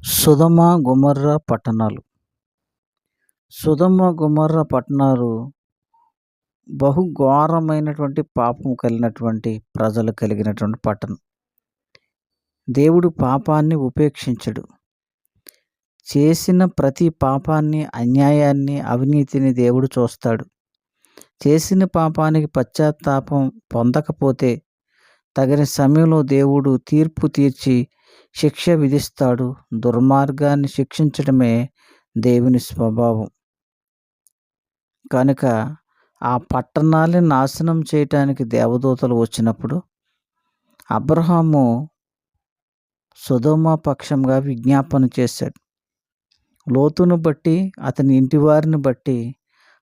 సొదొమ, గొమొర్రా పట్టణాలు. సొదొమ, గొమొర్రా పట్టణాలు బహు ఘోరమైనటువంటి పాపం కలిగినటువంటి ప్రజలు కలిగినటువంటి పట్టణం. దేవుడు పాపాన్ని ఉపేక్షించడు. చేసిన ప్రతి పాపాన్ని, అన్యాయాన్ని, అవినీతిని దేవుడు చూస్తాడు. చేసిన పాపానికి పశ్చాత్తాపం పొందకపోతే తగిన సమయంలో దేవుడు తీర్పు తీర్చి శిక్ష విధిస్తాడు. దుర్మార్గాన్ని శిక్షించడమే దేవుని స్వభావం. కనుక ఆ పట్టణాన్ని నాశనం చేయటానికి దేవదూతలు వచ్చినప్పుడు అబ్రహాము సొదొమ పక్షంగా విజ్ఞాపన చేశాడు. లోతును బట్టి, అతని ఇంటి వారిని బట్టి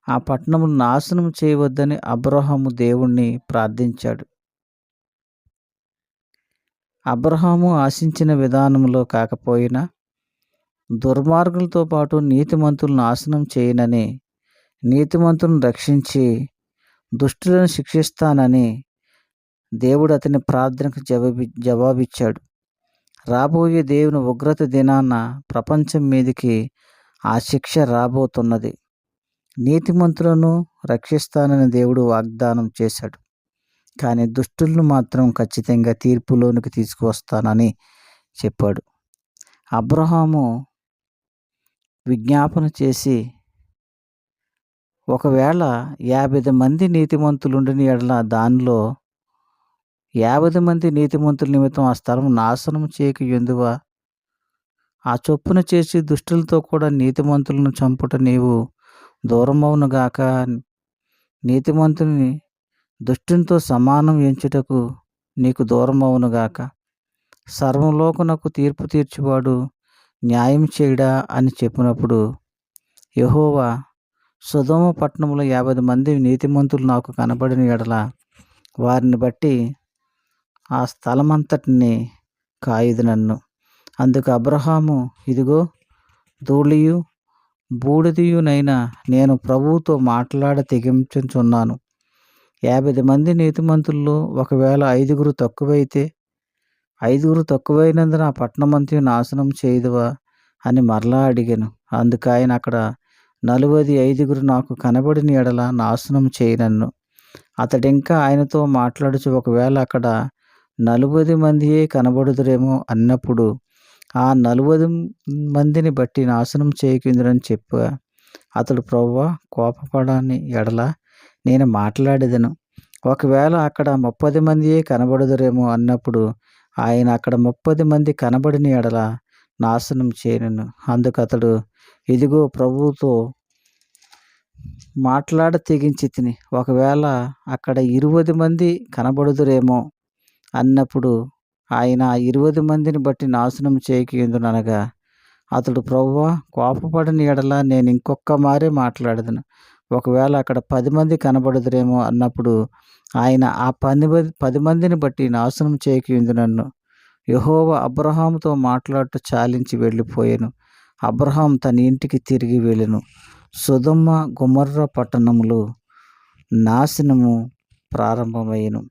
ఆ పట్టణము నాశనం చేయవద్దని అబ్రహాము దేవుణ్ణి ప్రార్థించాడు. అబ్రహాము ఆశించిన విధానంలో కాకపోయినా దుర్మార్గులతో పాటు నీతిమంతులను నాశనం చేయనని, నీతిమంతులను రక్షించి దుష్టులను శిక్షిస్తానని దేవుడు అతని ప్రార్థనకు జవాబిచ్చాడు. రాబోయే దేవుని ఉగ్రత దినాన ప్రపంచం మీదకి ఆ శిక్ష రాబోతున్నది. నీతిమంతులను రక్షిస్తానని దేవుడు వాగ్దానం చేశాడు. కానీ దుష్టులను మాత్రం ఖచ్చితంగా తీర్పులోనికి తీసుకువస్తానని చెప్పాడు. అబ్రహాము విజ్ఞాపన చేసి, ఒకవేళ 50 మంది నీతిమంతులుండిన ఎడల దానిలో 50 మంది నీతిమంతుల నిమిత్తం ఆ స్థలం నాశనం చేయక ఎందువా? ఆ చొప్పున చేసి దుష్టులతో కూడా నీతిమంతులను చంపుట నీవు దూరమవునుగాక. నీతిమంతుని దుష్టునితో సమానం ఎంచుటకు నీకు దూరమవునుగాక. సర్వలోకమునకు తీర్పు తీర్చువాడు న్యాయం చేయడా అని చెప్పినప్పుడు యెహోవా, సొదొమ పట్టణంలో 50 మంది నీతిమంతులు నాకు కనబడిన ఎడల వారిని బట్టి ఆ స్థలమంతటిని కాయుదునన్ను. అందుకు అబ్రహాము, ఇదిగో ధూళియు బూడిదయునైన నేను ప్రభువుతో మాట్లాడ తెగించుచున్నాను. 50 మంది నీతిమంతుల్లో ఒకవేళ 5 తక్కువైతే, 5 తక్కువైనందున ఆ పట్టణమంతయు నాశనం చేయుదువా అని మరలా అడిగాను. అందుకు ఆయన, అక్కడ 45 నాకు కనబడిన ఎడల నాశనం చేయనన్ను. అతడింకా ఆయనతో మాట్లాడుచు, ఒకవేళ అక్కడ 40 మందియే కనబడుదురేమో అన్నప్పుడు ఆ 40 మందిని బట్టి నాశనం చేయకుందురని చెప్పా. అతడు, ప్రభువా, కోపపడని ఎడల నేను మాట్లాడేదను. ఒకవేళ అక్కడ 30 మందియే కనబడుదురేమో అన్నప్పుడు ఆయన, అక్కడ 30 మంది కనబడిన ఎడల నాశనం చేయను. అందుకు అతడు, ఇదిగో ప్రభువుతో మాట్లాడ తెగించి తిని, ఒకవేళ అక్కడ 20 మంది కనబడుదురేమో అన్నప్పుడు ఆయన 20 మందిని బట్టి నాశనం చేయకుందుననగా అతడు, ప్రభువా, కోపపడని ఎడల నేను ఇంకొక్క మారే మాట్లాడదును. ఒకవేళ అక్కడ 10 మంది కనబడుదురేమో అన్నప్పుడు ఆయన ఆ 10 మందిని బట్టి నాశనం చేయకుందునన్ను. యెహోవా అబ్రహాముతో మాట్లాడుతూ చాలించి వెళ్ళిపోయాను. అబ్రహాం తన ఇంటికి తిరిగి వెళ్ళెను. సొదొమ, గొమొర్రా పట్టణములు నాశనము ప్రారంభమయ్యెను.